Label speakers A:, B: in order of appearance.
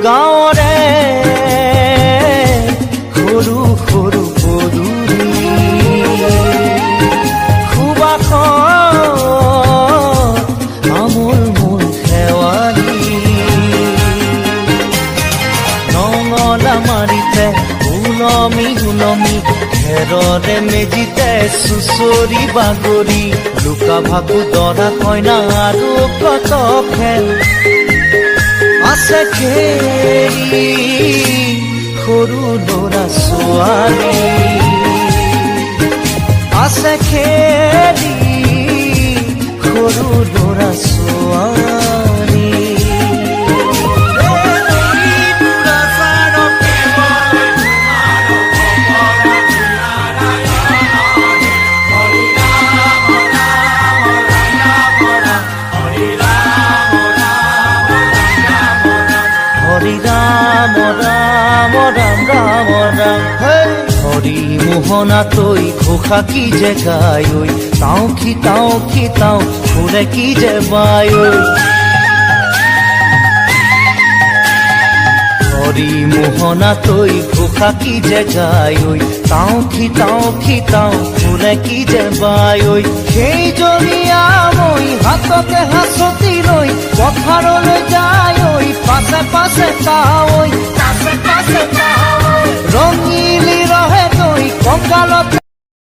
A: গাঁৱৰে সৰু সৰু পদূলি সুবাসত আমোল মোল শেৱালি নঙলা মাৰিতে উলমি উলমি ঘেৰৰে মেজিতে চুচৰি বাগৰি লুকা ভাকু দৰা কইনা আৰু কত খেল আছে খেলি সৰু ল'ৰা ছোৱালী আছে খেলি সৰু ল'ৰা ছোৱালী হৰি ৰাম ৰাম ৰাম ৰাম ৰাম হৰি মোহনা তৈ ঘোষা কি যে গায় তাও খিতাও ফুৰে কি যে বায় হৰি মোহনা তৈ ঘোষা কি যে গায় তাও খিতাও ফুৰে কি যে বায় সেই জনীয়া মই হাততে হাঁচতি লৈ পথাৰলৈ যায় পাছে পাছে তাই